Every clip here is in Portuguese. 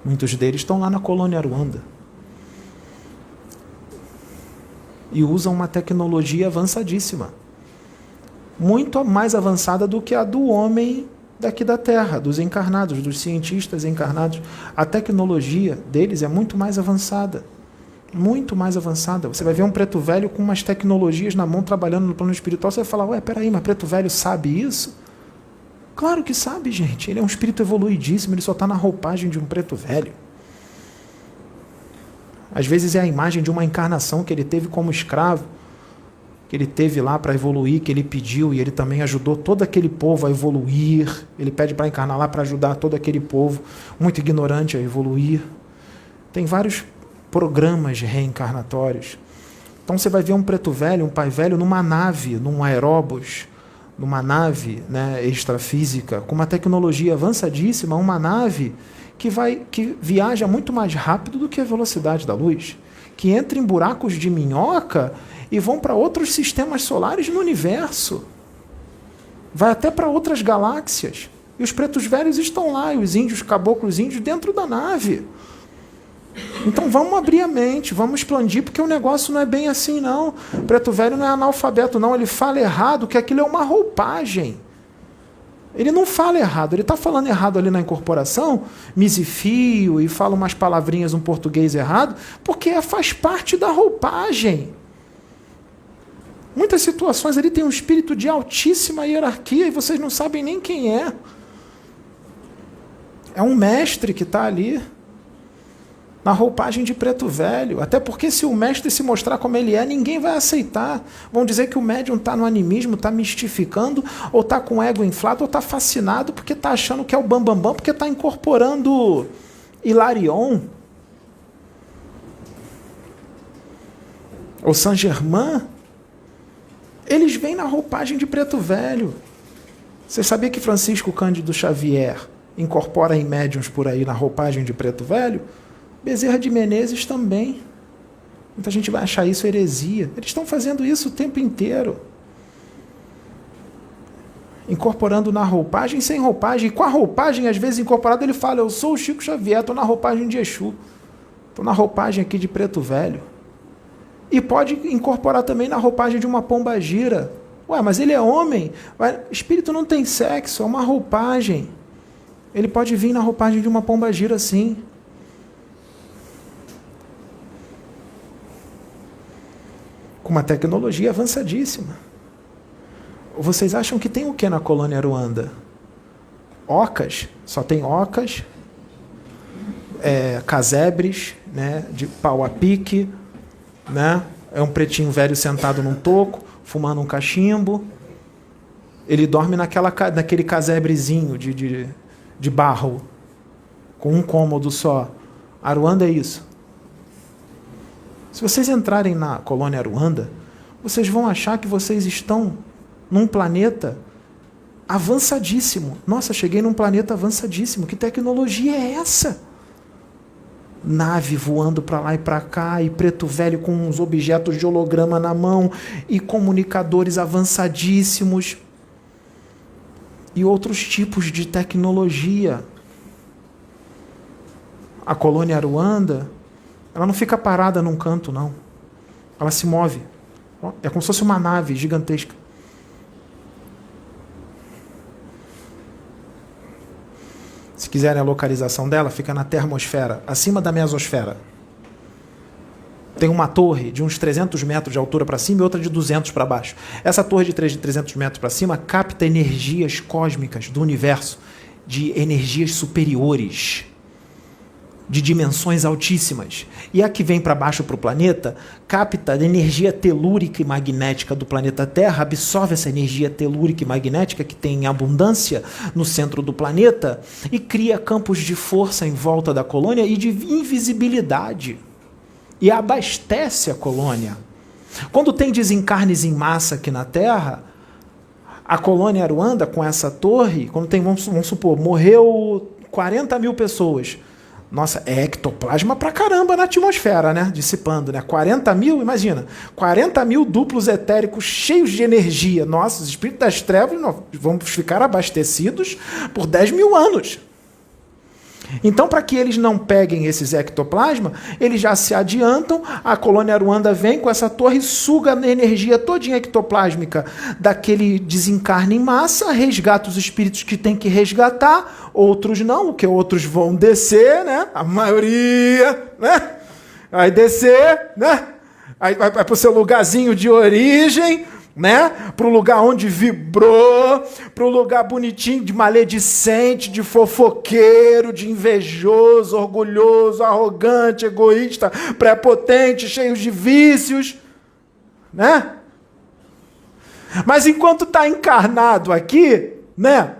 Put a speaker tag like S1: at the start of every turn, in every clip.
S1: Muitos deles estão lá na colônia Aruanda. E usam uma tecnologia avançadíssima. Muito mais avançada do que a do homem daqui da Terra, dos encarnados, dos cientistas encarnados. A tecnologia deles é muito mais avançada. Muito mais avançada. Você vai ver um preto velho com umas tecnologias na mão trabalhando no plano espiritual. Você vai falar, ué, peraí, mas preto velho sabe isso? Claro que sabe, gente. Ele é um espírito evoluidíssimo, ele só está na roupagem de um preto velho. Às vezes é a imagem de uma encarnação que ele teve como escravo, que ele teve lá para evoluir, que ele pediu, e ele também ajudou todo aquele povo a evoluir. Ele pede para encarnar lá para ajudar todo aquele povo muito ignorante a evoluir. Tem vários programas reencarnatórios. Então você vai ver um preto velho, um pai velho, numa nave, num aeróbus, numa nave, né, extrafísica, com uma tecnologia avançadíssima, uma nave que viaja muito mais rápido do que a velocidade da luz, que entra em buracos de minhoca e vão para outros sistemas solares no universo. Vai até para outras galáxias. E os pretos velhos estão lá, e os índios, caboclos índios, dentro da nave. Então vamos abrir a mente, vamos expandir, porque o negócio não é bem assim, não. O preto velho não é analfabeto, não. Ele fala errado, que aquilo é uma roupagem. Ele não fala errado, ele está falando errado ali na incorporação, misifio e fala umas palavrinhas, um português errado, porque faz parte da roupagem. Muitas situações ali tem um espírito de altíssima hierarquia e vocês não sabem nem quem é. É um mestre que está ali, na roupagem de preto velho. Até porque se o mestre se mostrar como ele é, ninguém vai aceitar. Vão dizer que o médium está no animismo, está mistificando, ou está com o ego inflado, ou está fascinado porque está achando que é o bambambam, porque está incorporando Hilarion, ou Saint-Germain. Eles vêm na roupagem de preto velho. Você sabia que Francisco Cândido Xavier incorpora em médiuns por aí na roupagem de preto velho? Bezerra de Menezes também. Muita gente vai achar isso heresia. Eles estão fazendo isso o tempo inteiro. Incorporando na roupagem, sem roupagem. E com a roupagem, às vezes, incorporada, ele fala, eu sou o Chico Xavier, estou na roupagem de Exu. Estou na roupagem aqui de preto velho. E pode incorporar também na roupagem de uma pombagira. Ué, mas ele é homem. Espírito não tem sexo, é uma roupagem. Ele pode vir na roupagem de uma pombagira, sim. Com uma tecnologia avançadíssima. Vocês acham que tem o que na colônia Aruanda? Ocas, só tem ocas, casebres, né, de pau a pique, né? É um pretinho velho sentado num toco, fumando um cachimbo. Ele dorme naquele casebrezinho de barro, com um cômodo só. Aruanda é isso. Se vocês entrarem na colônia Aruanda, vocês vão achar que vocês estão num planeta avançadíssimo. Nossa, cheguei num planeta avançadíssimo. Que tecnologia é essa? Nave voando para lá e para cá, e preto velho com uns objetos de holograma na mão, e comunicadores avançadíssimos, e outros tipos de tecnologia. A colônia Aruanda, ela não fica parada num canto, não. Ela se move. É como se fosse uma nave gigantesca. Se quiserem a localização dela, fica na termosfera, acima da mesosfera. Tem uma torre de uns 300 metros de altura para cima e outra de 200 para baixo. Essa torre de 300 metros para cima capta energias cósmicas do universo, de energias superiores, de dimensões altíssimas. E a que vem para baixo para o planeta capta a energia telúrica e magnética do planeta Terra, absorve essa energia telúrica e magnética que tem em abundância no centro do planeta e cria campos de força em volta da colônia e de invisibilidade. E abastece a colônia. Quando tem desencarnes em massa aqui na Terra, a colônia Aruanda, com essa torre, quando tem, vamos supor, morreu 40 mil pessoas. Nossa, é ectoplasma pra caramba na atmosfera, né? Dissipando, né? 40 mil, imagina. 40 mil duplos etéricos cheios de energia. Nossa, os espíritos das trevas vão ficar abastecidos por 10 mil anos. Então, para que eles não peguem esses ectoplasma, eles já se adiantam, a colônia Aruanda vem com essa torre, suga a energia todinha ectoplásmica daquele desencarne em massa, resgata os espíritos que tem que resgatar, outros não, porque outros vão descer, né? A maioria, né? Vai descer, né? Aí vai para o seu lugarzinho de origem, né? Para o lugar onde vibrou, para o lugar bonitinho de maledicente, de fofoqueiro, de invejoso, orgulhoso, arrogante, egoísta, prepotente, cheio de vícios, né? Mas enquanto está encarnado aqui, né?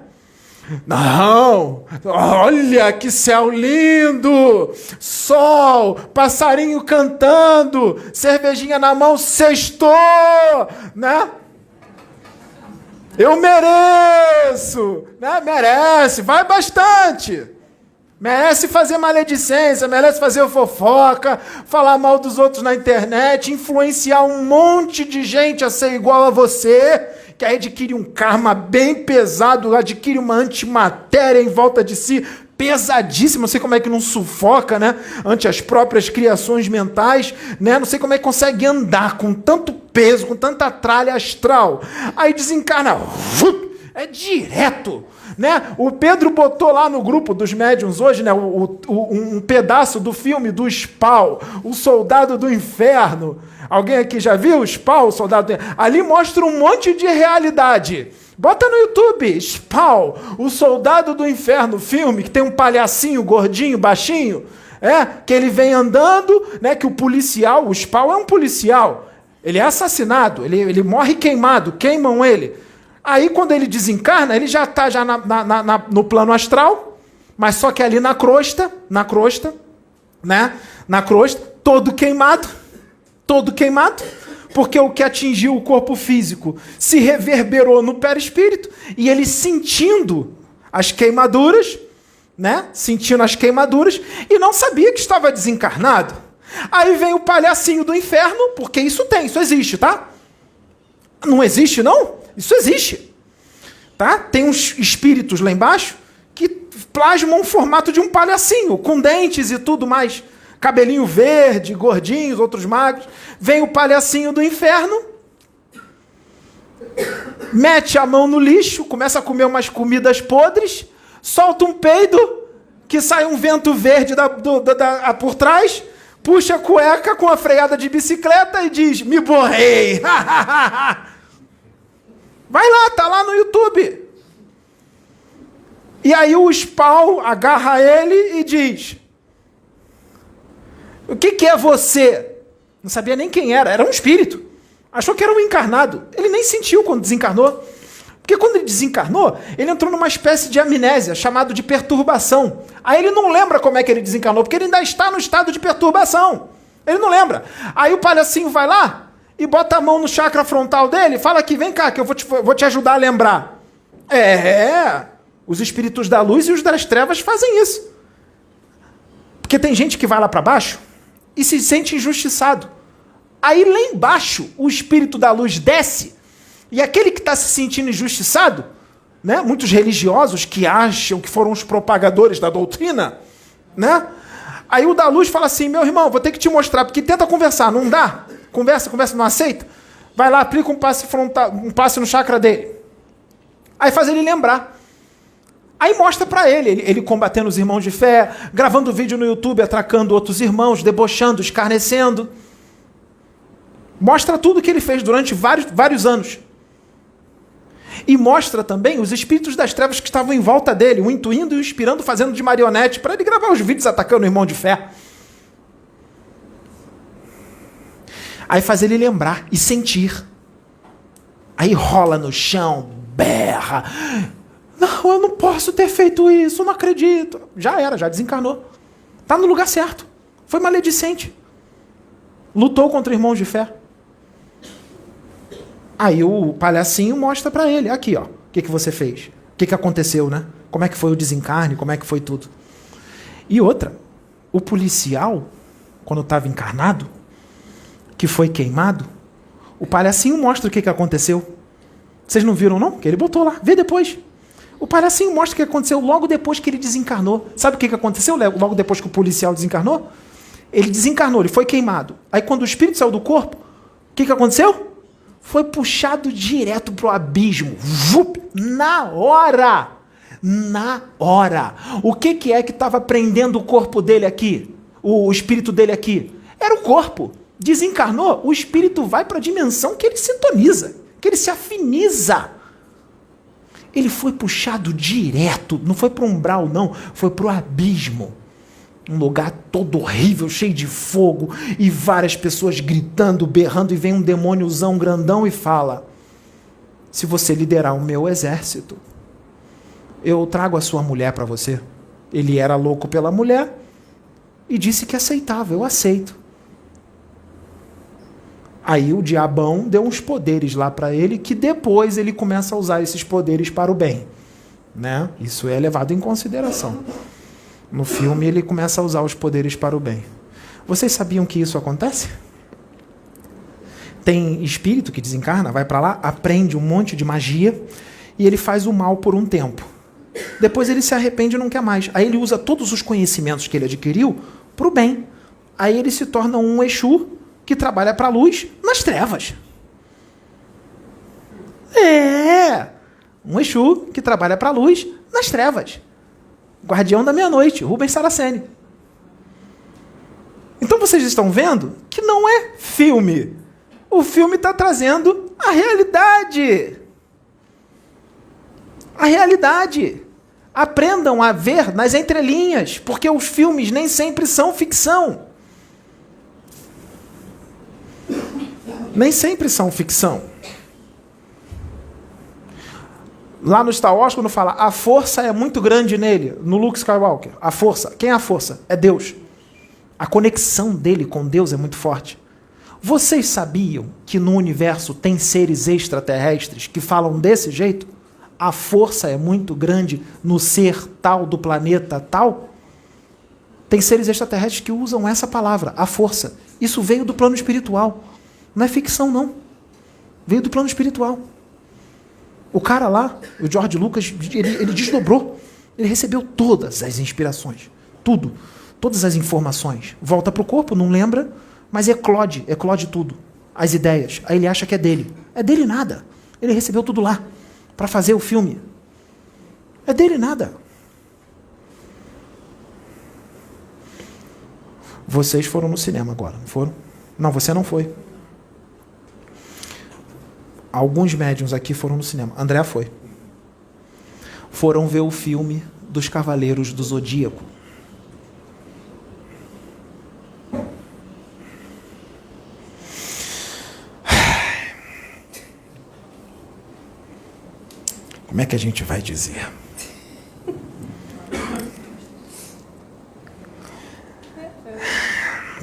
S1: Não, olha que céu lindo, sol, passarinho cantando, cervejinha na mão, sextou, né? Eu mereço, né? Merece, vai bastante. Merece fazer maledicência, merece fazer fofoca, falar mal dos outros na internet, influenciar um monte de gente a ser igual a você, que aí adquire um karma bem pesado, adquire uma antimatéria em volta de si, pesadíssima, não sei como é que não sufoca, né? Ante as próprias criações mentais, né? Não sei como é que consegue andar com tanto peso, com tanta tralha astral. Aí desencarna, é direto, né? O Pedro botou lá no grupo dos médiuns hoje, né? Um pedaço do filme do Spawn, o Soldado do Inferno. Alguém aqui já viu o Spawn, o Soldado do Inferno? Ali mostra um monte de realidade. Bota no YouTube, Spawn, o Soldado do Inferno, filme, que tem um palhacinho gordinho, baixinho, que ele vem andando, né? Que o policial, o Spawn é um policial, ele é assassinado, ele morre queimado, queimam ele. Aí, quando ele desencarna, ele já está já no plano astral, mas só que ali na crosta, né? Na crosta, todo queimado, porque o que atingiu o corpo físico se reverberou no perispírito, e ele sentindo as queimaduras, né? Sentindo as queimaduras, e não sabia que estava desencarnado. Aí vem o palhacinho do inferno, porque isso existe, tá? Não existe, não? Isso existe, tá? Tem uns espíritos lá embaixo que plasmam o formato de um palhacinho, com dentes e tudo mais, cabelinho verde, gordinhos, outros magros. Vem o palhacinho do inferno, mete a mão no lixo, começa a comer umas comidas podres, solta um peido, que sai um vento verde por trás, puxa a cueca com a freada de bicicleta e diz, me borrei. Vai lá, tá lá no YouTube. E aí o Spawn agarra ele e diz, o que é você? Não sabia nem quem era um espírito. Achou que era um encarnado. Ele nem sentiu quando desencarnou. Porque quando ele desencarnou, ele entrou numa espécie de amnésia, chamado de perturbação. Aí ele não lembra como é que ele desencarnou, porque ele ainda está no estado de perturbação. Ele não lembra. Aí o palhacinho vai lá, e bota a mão no chakra frontal dele, fala aqui, vem cá, que eu vou te ajudar a lembrar. Os espíritos da luz e os das trevas fazem isso. Porque tem gente que vai lá para baixo e se sente injustiçado. Aí lá embaixo, o espírito da luz desce, e aquele que está se sentindo injustiçado, né, muitos religiosos que acham que foram os propagadores da doutrina, né? Aí o da luz fala assim, meu irmão, vou ter que te mostrar, porque tenta conversar, não dá? Conversa, não aceita? Vai lá, aplica um passe frontal, um passe no chakra dele. Aí faz ele lembrar. Aí mostra pra ele combatendo os irmãos de fé, gravando vídeo no YouTube, atracando outros irmãos, debochando, escarnecendo. Mostra tudo que ele fez durante vários anos. E mostra também os espíritos das trevas que estavam em volta dele, o intuindo e o inspirando, fazendo de marionete, para ele gravar os vídeos atacando o irmão de fé. Aí faz ele lembrar e sentir. Aí rola no chão, berra. Não, eu não posso ter feito isso, eu não acredito. Já era, já desencarnou. Está no lugar certo. Foi maledicente. Lutou contra irmãos de fé. Aí o palhacinho mostra para ele. Aqui, ó. O que você fez? O que aconteceu, né? Como é que foi o desencarne? Como é que foi tudo? E outra. O policial, quando estava encarnado, que foi queimado, o palhacinho mostra o que aconteceu. Vocês não viram, não? Que ele botou lá. Vê depois. O palhacinho mostra o que aconteceu logo depois que ele desencarnou. Sabe o que aconteceu logo depois que o policial desencarnou? Ele desencarnou, ele foi queimado. Aí quando o espírito saiu do corpo, o que aconteceu? Foi puxado direto para o abismo. Vup, na hora! Na hora! O que é que estava prendendo o corpo dele aqui? O espírito dele aqui? Era o corpo. Desencarnou, o espírito vai para a dimensão que ele sintoniza, que ele se afiniza. Ele foi puxado direto, não foi para o umbral, não, foi para o abismo. Um lugar todo horrível, cheio de fogo, e várias pessoas gritando, berrando, e vem um demôniozão grandão e fala: se você liderar o meu exército, eu trago a sua mulher para você. Ele era louco pela mulher e disse que aceitava, eu aceito. Aí o diabão deu uns poderes lá para ele, que depois ele começa a usar esses poderes para o bem. Né? Isso é levado em consideração. No filme ele começa a usar os poderes para o bem. Vocês sabiam que isso acontece? Tem espírito que desencarna, vai para lá, aprende um monte de magia e ele faz o mal por um tempo. Depois ele se arrepende e não quer mais. Aí ele usa todos os conhecimentos que ele adquiriu para o bem. Aí ele se torna um Exu que trabalha para a luz nas trevas. Um Exu que trabalha para a luz nas trevas. Guardião da meia-noite, Rubens Saraceni. Então vocês estão vendo que não é filme. O filme está trazendo a realidade. A realidade. Aprendam a ver nas entrelinhas, porque os filmes nem sempre são ficção. Nem sempre são ficção. Lá no Star Wars, quando fala a força é muito grande nele, no Luke Skywalker, a força. Quem é a força? É Deus. A conexão dele com Deus é muito forte. Vocês sabiam que no universo tem seres extraterrestres que falam desse jeito? A força é muito grande no ser tal do planeta tal? Tem seres extraterrestres que usam essa palavra, a força. Isso veio do plano espiritual. Não é ficção, não. Veio do plano espiritual. O cara lá, o George Lucas, ele desdobrou. Ele recebeu todas as inspirações. Tudo. Todas as informações. Volta para o corpo, não lembra, mas eclode tudo. As ideias. Aí ele acha que é dele. É dele nada. Ele recebeu tudo lá para fazer o filme. É dele nada. Vocês foram no cinema agora, não foram? Não, você não foi. Alguns médiuns aqui foram no cinema. André foi. Foram ver o filme dos Cavaleiros do Zodíaco. Como é que a gente vai dizer?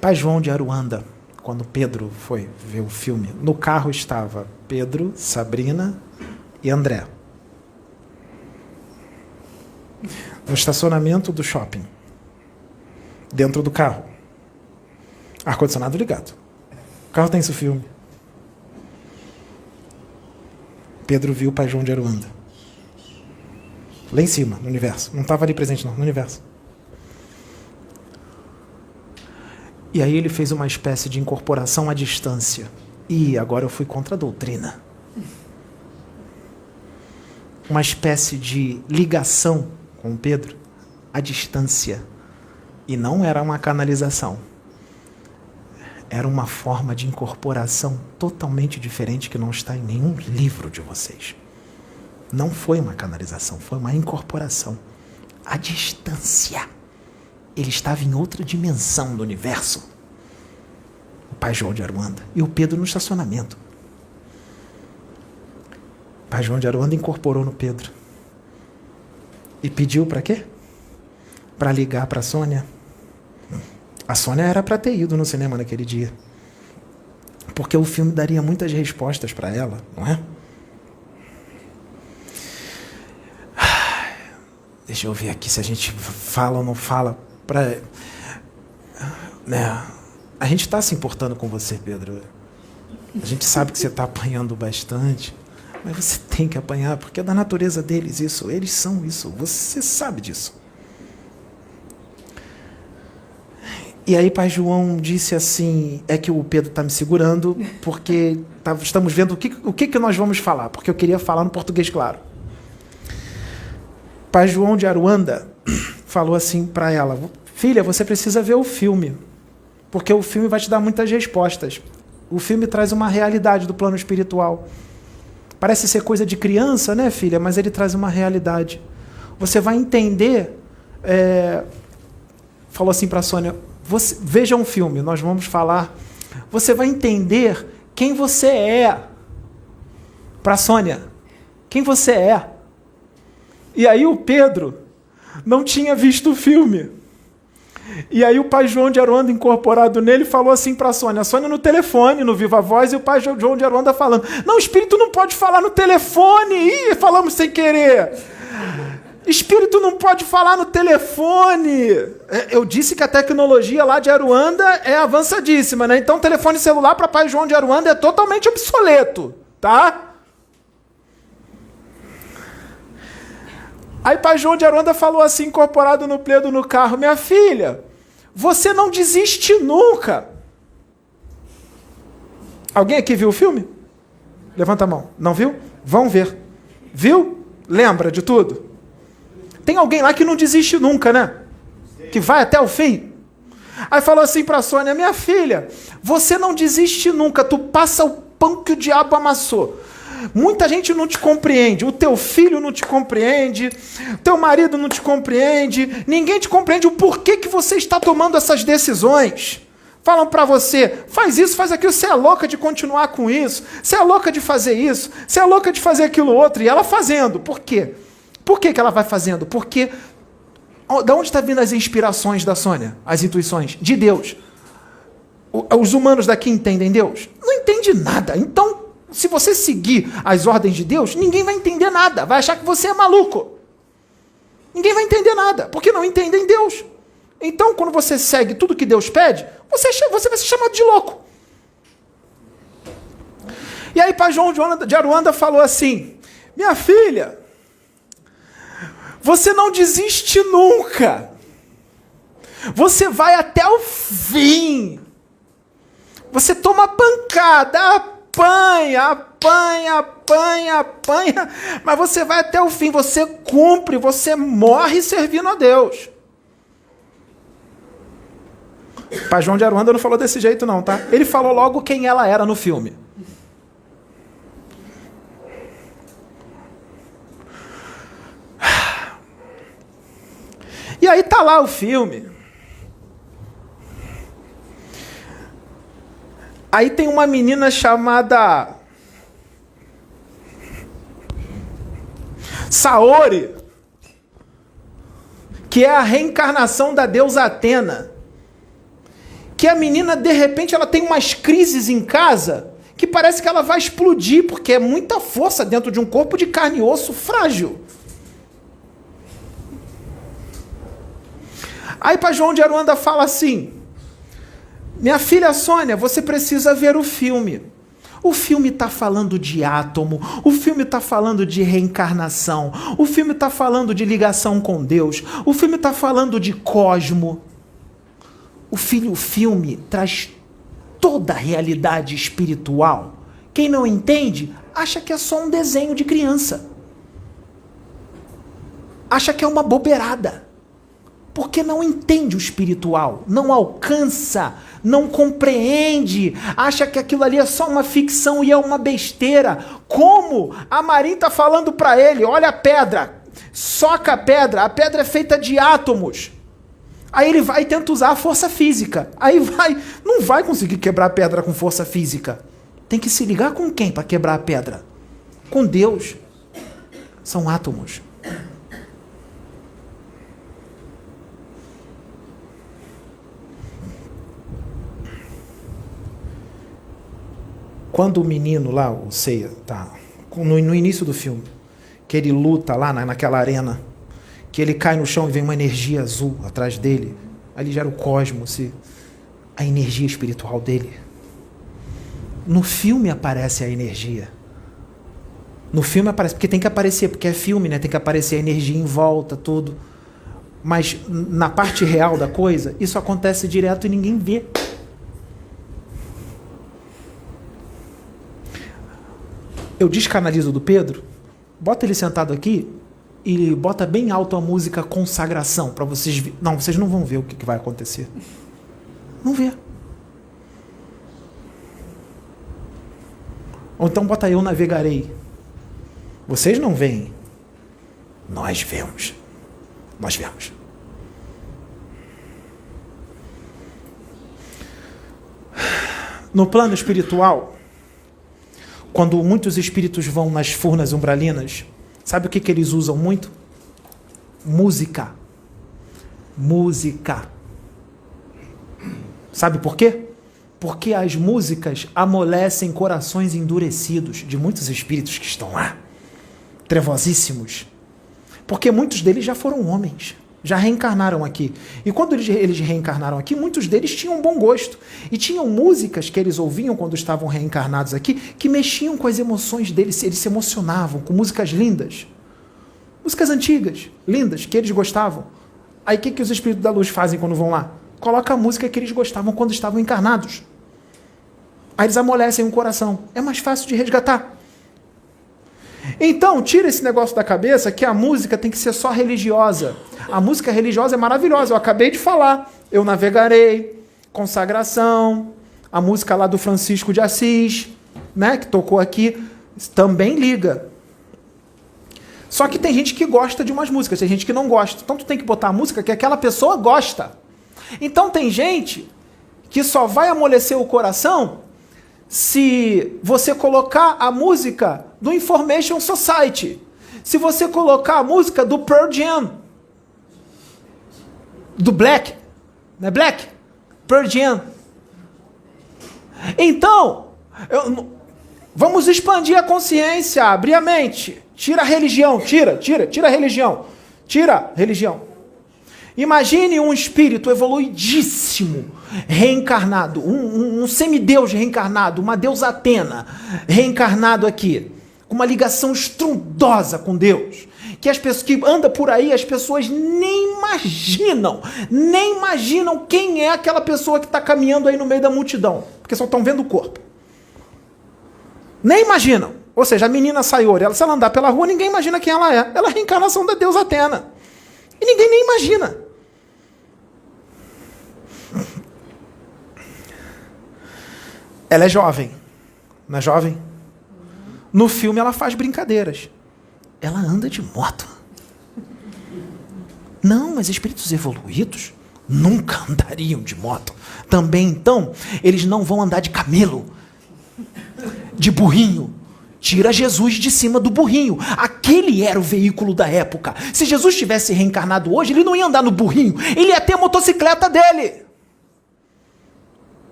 S1: Pai João de Aruanda, quando Pedro foi ver o filme, no carro estava Pedro, Sabrina e André. No estacionamento do shopping. Dentro do carro. Ar-condicionado ligado. O carro tem esse filme. Pedro viu o Pai João de Aruanda. Lá em cima, no universo. Não estava ali presente, não, no universo. E aí ele fez uma espécie de incorporação à distância. E agora eu fui contra a doutrina. Uma espécie de ligação com Pedro à distância. E não era uma canalização. Era uma forma de incorporação totalmente diferente que não está em nenhum livro de vocês. Não foi uma canalização, foi uma incorporação à distância. Ele estava em outra dimensão do universo. O Pai João de Aruanda. E o Pedro no estacionamento. O Pai João de Aruanda incorporou no Pedro. E pediu para quê? Para ligar para a Sônia. A Sônia era para ter ido no cinema naquele dia. Porque o filme daria muitas respostas para ela, não é? Deixa eu ver aqui se a gente fala ou não fala. Né? A gente está se importando com você, Pedro. A gente sabe que você está apanhando bastante. Mas você tem que apanhar, porque é da natureza deles isso. Eles são isso. Você sabe disso. E aí pai João disse assim, é que o Pedro está me segurando, porque estamos vendo o que nós vamos falar, porque eu queria falar no português claro. Pai João de Aruanda falou assim para ela, filha, você precisa ver o filme, porque o filme vai te dar muitas respostas. O filme traz uma realidade do plano espiritual. Parece ser coisa de criança, né, filha? Mas ele traz uma realidade. Você vai entender... Falou assim para a Sônia, veja um filme, nós vamos falar. Você vai entender quem você é. Para a Sônia, quem você é. E aí o Pedro não tinha visto o filme. E aí o pai João de Aruanda, incorporado nele, falou assim para a Sônia no telefone, no Viva Voz, e o pai João de Aruanda falando, não, o espírito não pode falar no telefone. Ih, falamos sem querer. Espírito não pode falar no telefone. Eu disse que a tecnologia lá de Aruanda é avançadíssima, né? Então o telefone celular para pai João de Aruanda é totalmente obsoleto, tá? Aí pai João de Aruanda falou assim, incorporado no pledo no carro, minha filha, você não desiste nunca. Alguém aqui viu o filme? Levanta a mão. Não viu? Vão ver. Viu? Lembra de tudo? Tem alguém lá que não desiste nunca, né? Que vai até o fim. Aí falou assim para a Sônia, minha filha, você não desiste nunca, tu passa o pão que o diabo amassou. Muita gente não te compreende, o teu filho não te compreende, o teu marido não te compreende, ninguém te compreende o porquê que você está tomando essas decisões. Falam para você, faz isso, faz aquilo, você é louca de continuar com isso, você é louca de fazer isso, você é louca de fazer aquilo outro, e ela fazendo. Por quê? Por que ela vai fazendo? Porque da onde está vindo as inspirações da Sônia? As intuições? De Deus. Os humanos daqui entendem Deus? Não entende nada. Então, se você seguir as ordens de Deus, ninguém vai entender nada. Vai achar que você é maluco. Ninguém vai entender nada, porque não entendem Deus. Então, quando você segue tudo que Deus pede, você vai ser chamado de louco. E aí, pai João de Aruanda falou assim, minha filha, você não desiste nunca. Você vai até o fim. Você toma pancada, apanha, mas você vai até o fim, você cumpre, você morre servindo a Deus. Pai João de Aruanda não falou desse jeito não, tá? Ele falou logo quem ela era no filme. E aí tá lá o filme. Aí tem uma menina chamada Saori, que é a reencarnação da deusa Atena. Que a menina, de repente, ela tem umas crises em casa que parece que ela vai explodir, porque é muita força dentro de um corpo de carne e osso frágil. Aí pai João de Aruanda fala assim, minha filha Sônia, você precisa ver o filme. O filme está falando de átomo, o filme está falando de reencarnação, o filme está falando de ligação com Deus, o filme está falando de cosmo. O filme traz toda a realidade espiritual. Quem não entende, acha que é só um desenho de criança. Acha que é uma bobeirada. Porque não entende o espiritual, não alcança, não compreende, acha que aquilo ali é só uma ficção e é uma besteira. Como a Marim está falando para ele, olha a pedra, soca a pedra é feita de átomos. Aí ele vai e tenta usar a força física. Aí não vai conseguir quebrar a pedra com força física. Tem que se ligar com quem para quebrar a pedra? Com Deus. São átomos. Quando o menino lá, o Seiya, tá, no início do filme, que ele luta lá naquela arena, que ele cai no chão e vem uma energia azul atrás dele, ali já era o cosmos, a energia espiritual dele. No filme aparece a energia. No filme aparece, porque tem que aparecer, porque é filme, né? Tem que aparecer a energia em volta, tudo. Mas na parte real da coisa, isso acontece direto e ninguém vê. Eu descanalizo do Pedro, bota ele sentado aqui e bota bem alto a música Consagração, para vocês... Não, vocês não vão ver o que vai acontecer. Não vê. Ou então bota Eu Navegarei. Vocês não veem. Nós vemos. Nós vemos. No plano espiritual, quando muitos espíritos vão nas furnas umbralinas, sabe o que eles usam muito? Música. Música. Sabe por quê? Porque as músicas amolecem corações endurecidos de muitos espíritos que estão lá, trevosíssimos. Porque muitos deles já foram homens, já reencarnaram aqui. E quando eles reencarnaram aqui, muitos deles tinham bom gosto. E tinham músicas que eles ouviam quando estavam reencarnados aqui, que mexiam com as emoções deles, eles se emocionavam com músicas lindas. Músicas antigas, lindas, que eles gostavam. Aí o que os espíritos da luz fazem quando vão lá? Coloca a música que eles gostavam quando estavam encarnados. Aí eles amolecem o coração. É mais fácil de resgatar. Então, tira esse negócio da cabeça que a música tem que ser só religiosa. A música religiosa é maravilhosa. Eu acabei de falar. Eu Navegarei, Consagração, a música lá do Francisco de Assis, né, que tocou aqui, também liga. Só que tem gente que gosta de umas músicas, tem gente que não gosta. Então tu tem que botar a música que aquela pessoa gosta. Então tem gente que só vai amolecer o coração se você colocar a música do Information Society, se você colocar a música do Pearl Jam, do Black, não é Black? Pearl Jam. Então, vamos expandir a consciência, abrir a mente, tira a religião, tira a religião, tira a religião. Imagine um espírito evoluidíssimo, reencarnado, um semideus reencarnado, uma deusa Atena, reencarnado aqui, com uma ligação estrondosa com Deus, que as pessoas que anda por aí, as pessoas nem imaginam quem é aquela pessoa que está caminhando aí no meio da multidão, porque só estão vendo o corpo. Nem imaginam. Ou seja, a menina Sayori, se ela andar pela rua, ninguém imagina quem ela é. Ela é a reencarnação da deusa Atena. E ninguém nem imagina. Ela é jovem. Não é jovem? No filme ela faz brincadeiras. Ela anda de moto. Não, mas espíritos evoluídos nunca andariam de moto. Também, então, eles não vão andar de camelo, de burrinho. Tira Jesus de cima do burrinho. Aquele era o veículo da época. Se Jesus tivesse reencarnado hoje, ele não ia andar no burrinho. Ele ia ter a motocicleta dele.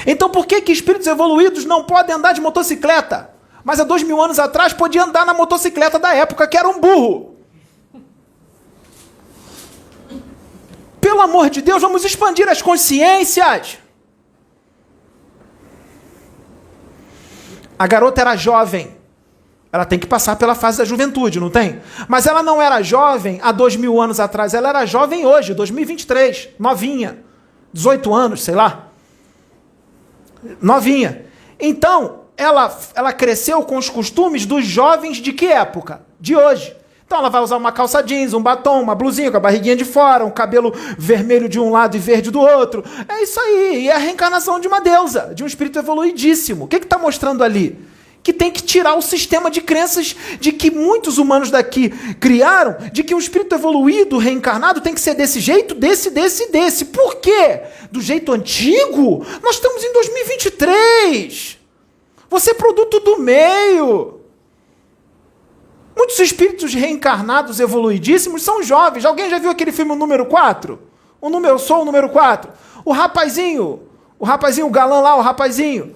S1: Então por que espíritos evoluídos não podem andar de motocicleta? Mas há 2000 anos atrás podia andar na motocicleta da época, que era um burro. Pelo amor de Deus, vamos expandir as consciências. A garota era jovem. Ela tem que passar pela fase da juventude, não tem? Mas ela não era jovem há 2000 anos atrás. Ela era jovem hoje, 2023, novinha. 18 anos, sei lá. Novinha. Então, ela cresceu com os costumes dos jovens de que época? De hoje. Então ela vai usar uma calça jeans, um batom, uma blusinha com a barriguinha de fora, um cabelo vermelho de um lado e verde do outro. É isso aí. E é a reencarnação de uma deusa, de um espírito evoluidíssimo. O que está mostrando ali? Que tem que tirar o sistema de crenças de que muitos humanos daqui criaram, de que um espírito evoluído, reencarnado, tem que ser desse jeito, desse. Por quê? Do jeito antigo? Nós estamos em 2023. Você é produto do meio. Muitos espíritos reencarnados, evoluidíssimos, são jovens. Alguém já viu aquele filme O Número 4? Eu sou o número 4. O rapazinho, o galã lá, o rapazinho.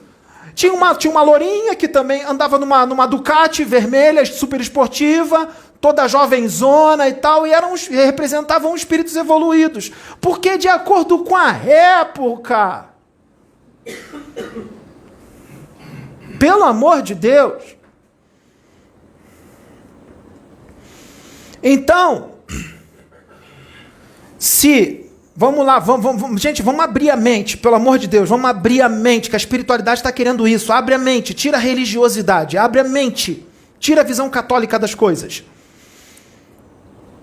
S1: Tinha uma lourinha que também andava numa Ducati vermelha, super esportiva, toda jovenzona e tal, e representavam espíritos evoluídos. Porque de acordo com a época, pelo amor de Deus, Então, vamos lá, gente, vamos abrir a mente, pelo amor de Deus, vamos abrir a mente, que a espiritualidade está querendo isso. Abre a mente, tira a religiosidade, abre a mente, tira a visão católica das coisas.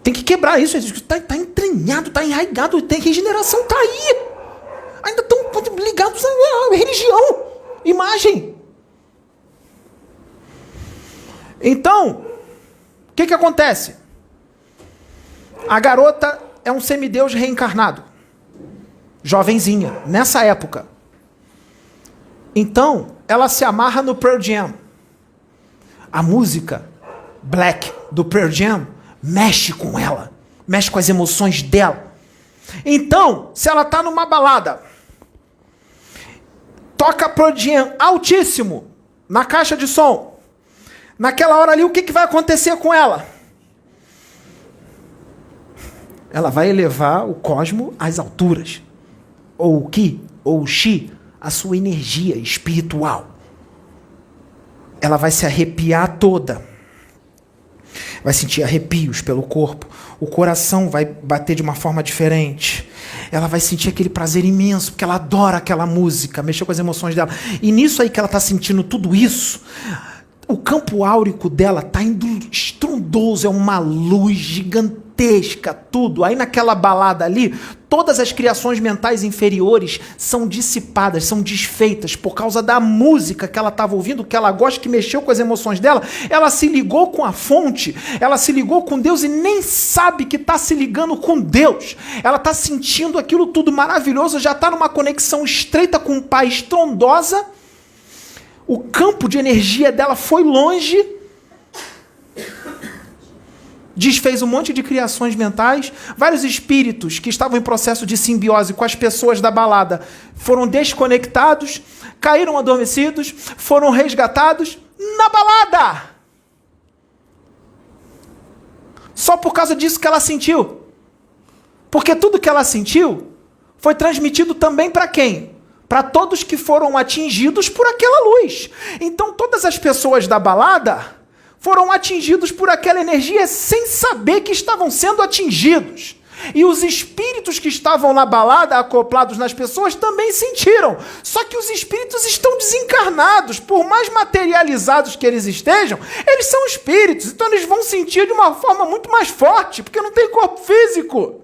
S1: Tem que quebrar isso, está entranhado, está enraigado, tem regeneração, está aí. Ainda estão ligados à religião, imagem. Então, o que acontece? A garota é um semideus reencarnado, jovenzinha, nessa época. Então, ela se amarra no Pearl Jam. A música Black do Pearl Jam mexe com ela, mexe com as emoções dela. Então, se ela está numa balada, toca Pearl Jam altíssimo, na caixa de som, naquela hora ali, o que vai acontecer com ela? Ela vai elevar o cosmo às alturas. Ou o Ki, ou o Chi, a sua energia espiritual. Ela vai se arrepiar toda. Vai sentir arrepios pelo corpo. O coração vai bater de uma forma diferente. Ela vai sentir aquele prazer imenso, porque ela adora aquela música, mexeu com as emoções dela. E nisso aí que ela está sentindo tudo isso, o campo áurico dela está indo estrondoso, é uma luz gigantesca, tudo. Aí naquela balada ali, todas as criações mentais inferiores são dissipadas, são desfeitas por causa da música que ela estava ouvindo, que ela gosta, que mexeu com as emoções dela. Ela se ligou com a fonte, ela se ligou com Deus e nem sabe que está se ligando com Deus. Ela está sentindo aquilo tudo maravilhoso, já está numa conexão estreita com o Pai, estrondosa. O campo de energia dela foi longe, desfez um monte de criações mentais, vários espíritos que estavam em processo de simbiose com as pessoas da balada foram desconectados, caíram adormecidos, foram resgatados na balada. Só por causa disso que ela sentiu. Porque tudo que ela sentiu foi transmitido também para quem? Para todos que foram atingidos por aquela luz. Então todas as pessoas da balada foram atingidos por aquela energia sem saber que estavam sendo atingidos. E os espíritos que estavam na balada, acoplados nas pessoas, também sentiram. Só que os espíritos estão desencarnados. Por mais materializados que eles estejam, eles são espíritos. Então eles vão sentir de uma forma muito mais forte, porque não tem corpo físico.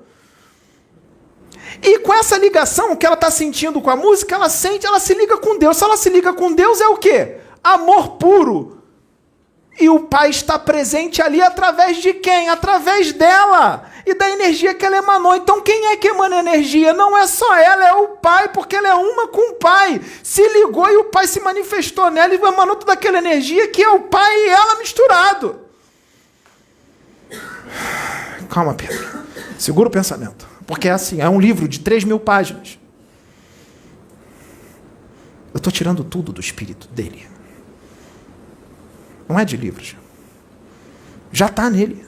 S1: E com essa ligação que ela está sentindo com a música, ela sente, ela se liga com Deus. Se ela se liga com Deus, é o quê? Amor puro. E o Pai está presente ali através de quem? Através dela. E da energia que ela emanou. Então quem é que emana energia? Não é só ela, é o Pai, porque ela é uma com o Pai. Se ligou e o Pai se manifestou nela e emanou toda aquela energia que é o Pai e ela misturado. Calma, Pedro. Segura o pensamento. Porque é assim, é um livro de 3.000 páginas. Eu estou tirando tudo do espírito dele. Não é de livros. Já está nele.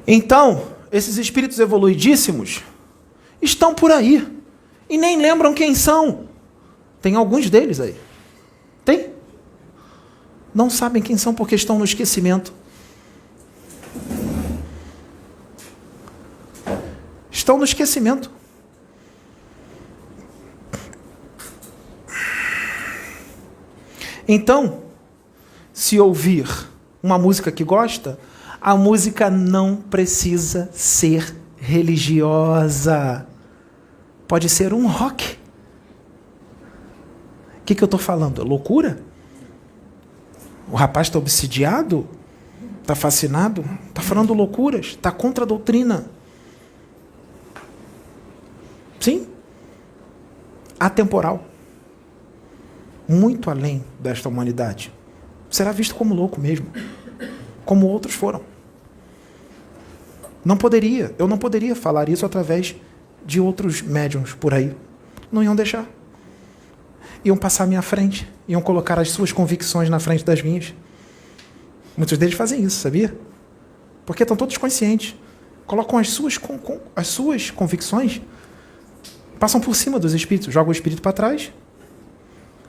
S1: Então, esses espíritos evoluidíssimos estão por aí. E nem lembram quem são. Tem alguns deles aí. Tem? Não sabem quem são porque estão no esquecimento. Estão no esquecimento. Então, se ouvir uma música que gosta, a música não precisa ser religiosa. Pode ser um rock. O que eu estou falando? Loucura? O rapaz está obsidiado? Está fascinado? Está falando loucuras? Está contra a doutrina? Sim. Atemporal. Muito além desta humanidade. Será visto como louco mesmo. Como outros foram. Eu não poderia falar isso através de outros médiuns por aí. Não iam deixar. Iam passar à minha frente. Iam colocar as suas convicções na frente das minhas. Muitos deles fazem isso, sabia? Porque estão todos conscientes. Colocam as suas convicções, passam por cima dos espíritos, jogam o espírito para trás,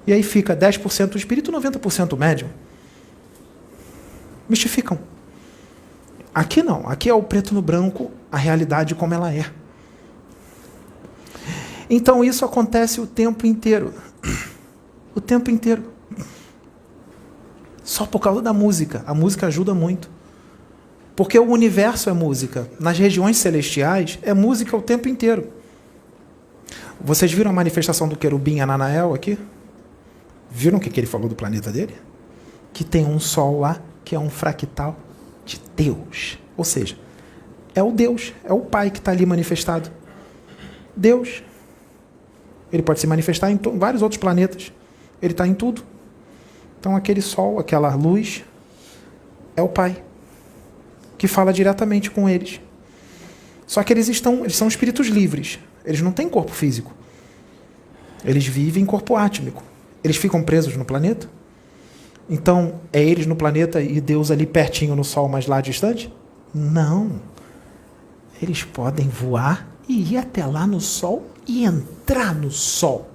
S1: e aí fica 10% o espírito e 90% o médium. Mistificam. Aqui não. Aqui é o preto no branco, a realidade como ela é. Então isso acontece o tempo inteiro. O tempo inteiro. Só por causa da música. A música ajuda muito. Porque o universo é música. Nas regiões celestiais, é música o tempo inteiro. Vocês viram a manifestação do querubim Ananael aqui? Viram o que ele falou do planeta dele? Que tem um sol lá, que é um fractal de Deus. Ou seja, é o Deus, é o Pai que está ali manifestado. Deus. Ele pode se manifestar em vários outros planetas. Ele está em tudo. Então aquele sol, aquela luz, é o Pai, que fala diretamente com eles. Só que eles são espíritos livres. Eles não têm corpo físico. Eles vivem em corpo átmico. Eles ficam presos no planeta? Então, é eles no planeta e Deus ali pertinho no Sol, mas lá distante? Não. Eles podem voar e ir até lá no Sol e entrar no Sol.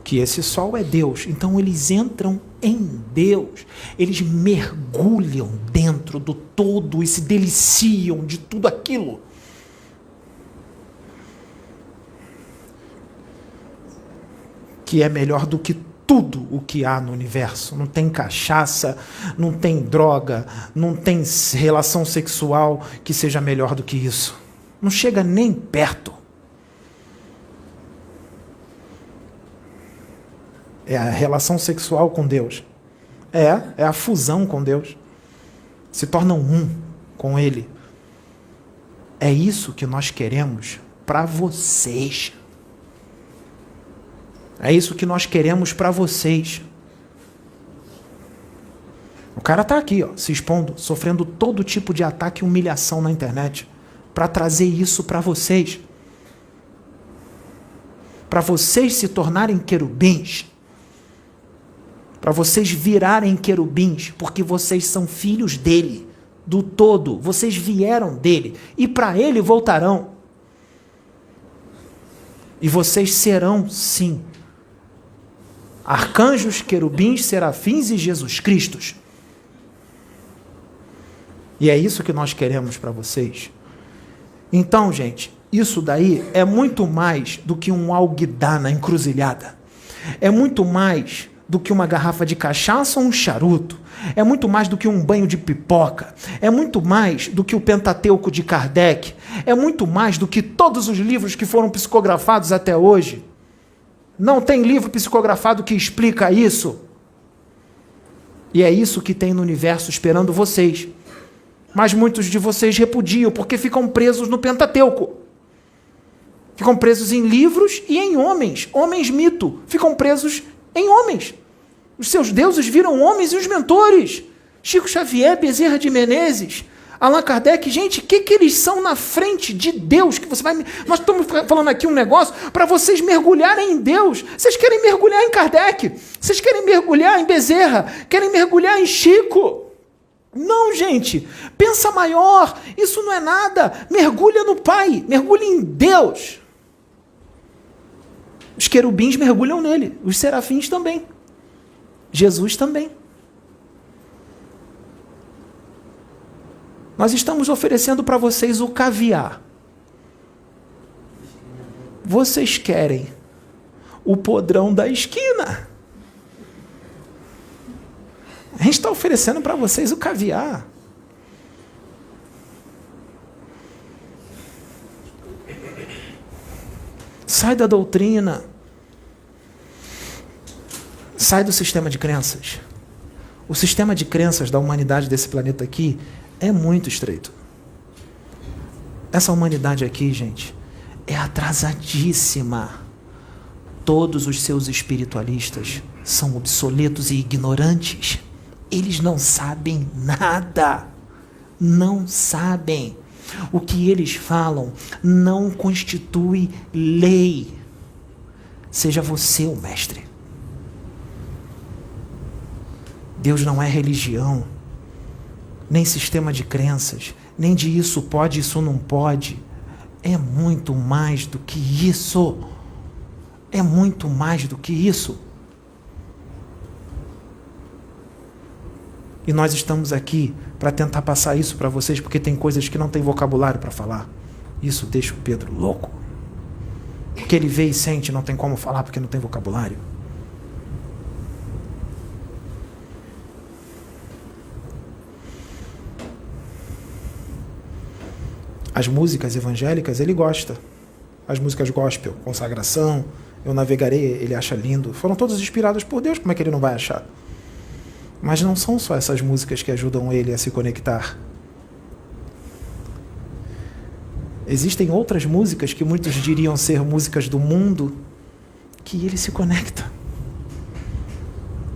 S1: Que esse Sol é Deus. Então, eles entram em Deus. Eles mergulham dentro do todo e se deliciam de tudo aquilo. Que é melhor do que tudo o que há no universo. Não tem cachaça, não tem droga, não tem relação sexual que seja melhor do que isso. Não chega nem perto. É a relação sexual com Deus. É a fusão com Deus. Se tornam um com Ele. É isso que nós queremos para vocês. É isso que nós queremos para vocês. O cara está aqui, ó, se expondo, sofrendo todo tipo de ataque e humilhação na internet para trazer isso para vocês. Para vocês se tornarem querubins. Para vocês virarem querubins, porque vocês são filhos dele, do todo. Vocês vieram dele e para ele voltarão. E vocês serão, sim, arcanjos, querubins, serafins e Jesus Cristos. E é isso que nós queremos para vocês. Então, gente, isso daí é muito mais do que um alguidar na encruzilhada. É muito mais do que uma garrafa de cachaça ou um charuto. É muito mais do que um banho de pipoca. É muito mais do que o Pentateuco de Kardec. É muito mais do que todos os livros que foram psicografados até hoje. Não tem livro psicografado que explica isso. E é isso que tem no universo esperando vocês. Mas muitos de vocês repudiam porque ficam presos no Pentateuco. Ficam presos em livros e em homens. Homens mito. Ficam presos em homens. Os seus deuses viram homens e os mentores. Chico Xavier, Bezerra de Menezes, Allan Kardec, gente, o que eles são na frente de Deus? Que você vai... Nós estamos falando aqui um negócio para vocês mergulharem em Deus. Vocês querem mergulhar em Kardec? Vocês querem mergulhar em Bezerra? Querem mergulhar em Chico? Não, gente. Pensa maior. Isso não é nada. Mergulha no Pai. Mergulha em Deus. Os querubins mergulham nele. Os serafins também. Jesus também. Nós estamos oferecendo para vocês o caviar. Vocês querem o podrão da esquina. A gente está oferecendo para vocês o caviar. Sai da doutrina. Sai do sistema de crenças. O sistema de crenças da humanidade desse planeta aqui é muito estreito. Essa humanidade aqui, gente, é atrasadíssima. Todos os seus espiritualistas são obsoletos e ignorantes. Eles não sabem nada. Não sabem. O que eles falam não constitui lei. Seja você o mestre. Deus não é religião, nem sistema de crenças, nem de isso pode, isso não pode. É muito mais do que isso. É muito mais do que isso. E nós estamos aqui para tentar passar isso para vocês, porque tem coisas que não tem vocabulário para falar. Isso deixa o Pedro louco. O que ele vê e sente não tem como falar porque não tem vocabulário. As músicas evangélicas ele gosta. As músicas gospel, consagração, Eu Navegarei, ele acha lindo. Foram todas inspiradas por Deus, como é que ele não vai achar? Mas não são só essas músicas que ajudam ele a se conectar. Existem outras músicas que muitos diriam ser músicas do mundo, que ele se conecta.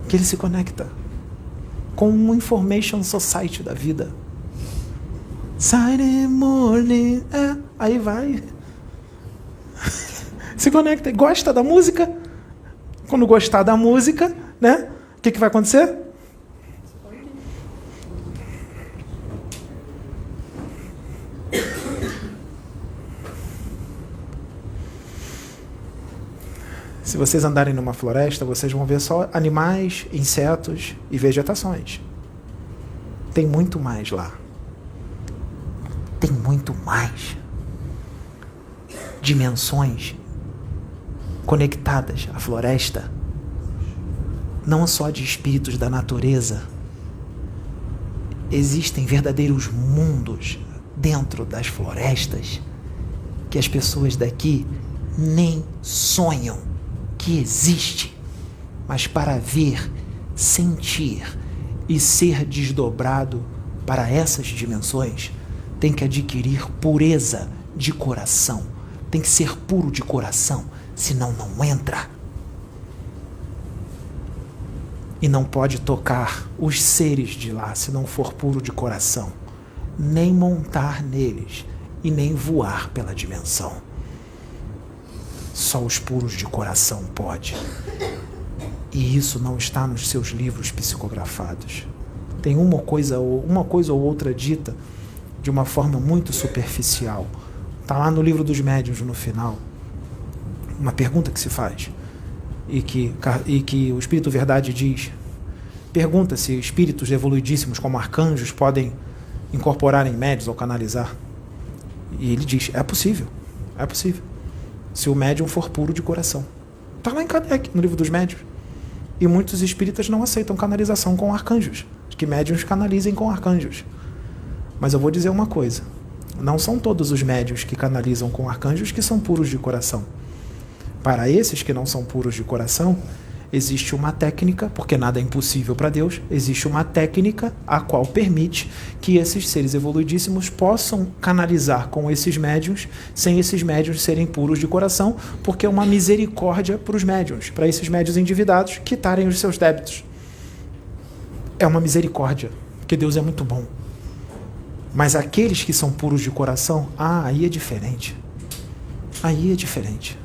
S1: Que ele se conecta com um information society da vida. Saturday morning, aí vai. Se conecta, gosta da música. Quando gostar da música, né? O que vai acontecer? Se vocês andarem numa floresta, vocês vão ver só animais, insetos e vegetações. Tem muito mais lá. Tem muito mais. Dimensões conectadas à floresta. Não só de espíritos da natureza. Existem verdadeiros mundos dentro das florestas que as pessoas daqui nem sonham que existe, mas para ver, sentir e ser desdobrado para essas dimensões, tem que adquirir pureza de coração, tem que ser puro de coração, senão não entra. E não pode tocar os seres de lá, se não for puro de coração, nem montar neles e nem voar pela dimensão. Só os puros de coração pode. E isso não está nos seus livros psicografados. Tem uma coisa ou outra dita de uma forma muito superficial. Está lá no livro dos médiuns, no final, uma pergunta que se faz e que o Espírito Verdade diz. Pergunta se espíritos evoluidíssimos como arcanjos podem incorporar em médiuns ou canalizar. E ele diz, é possível, se o médium for puro de coração. Está lá em Kardec, no livro dos médiuns. E muitos espíritas não aceitam canalização com arcanjos, que médiuns canalizem com arcanjos. Mas eu vou dizer uma coisa, não são todos os médiuns que canalizam com arcanjos que são puros de coração. Para esses que não são puros de coração, existe uma técnica, porque nada é impossível para Deus, existe uma técnica a qual permite que esses seres evoluidíssimos possam canalizar com esses médiuns, sem esses médiuns serem puros de coração, porque é uma misericórdia para os médiuns, para esses médiuns endividados quitarem os seus débitos. É uma misericórdia, porque Deus é muito bom. Mas aqueles que são puros de coração, aí é diferente. Aí é diferente.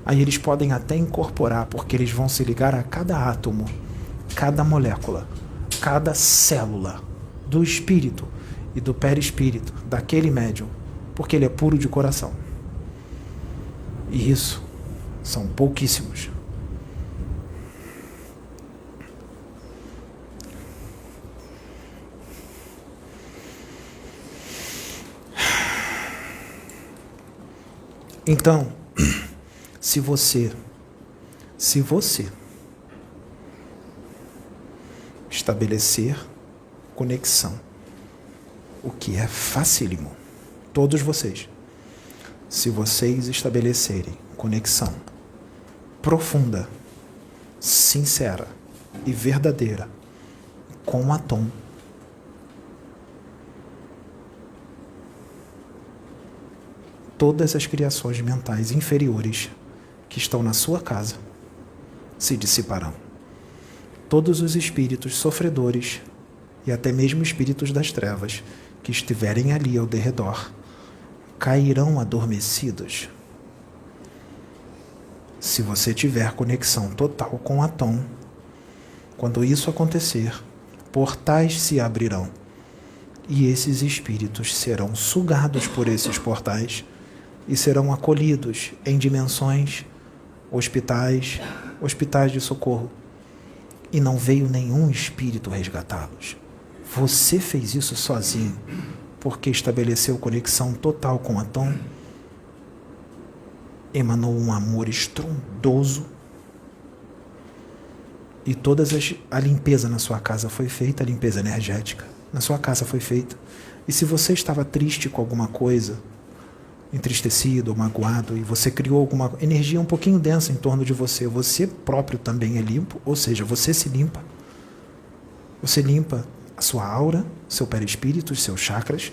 S1: Aí eles podem até incorporar, porque eles vão se ligar a cada átomo, cada molécula, cada célula do espírito e do perispírito daquele médium, porque ele é puro de coração. E isso são pouquíssimos. Então, se você estabelecer conexão, o que é facílimo, todos vocês, se vocês estabelecerem conexão profunda, sincera e verdadeira com o Atom, todas as criações mentais inferiores que estão na sua casa se dissiparão. Todos os espíritos sofredores e até mesmo espíritos das trevas que estiverem ali ao derredor cairão adormecidos. Se você tiver conexão total com o Atom, quando isso acontecer, portais se abrirão e esses espíritos serão sugados por esses portais e serão acolhidos em dimensões, hospitais de socorro. E não veio nenhum espírito resgatá-los. Você fez isso sozinho, porque estabeleceu conexão total com Atom, emanou um amor estrondoso, e a limpeza na sua casa foi feita, a limpeza energética na sua casa foi feita. E se você estava triste com alguma coisa, entristecido ou magoado, e você criou alguma energia um pouquinho densa em torno de você, você próprio também é limpo, ou seja, você se limpa. Você limpa a sua aura, seu perispírito, os seus chakras,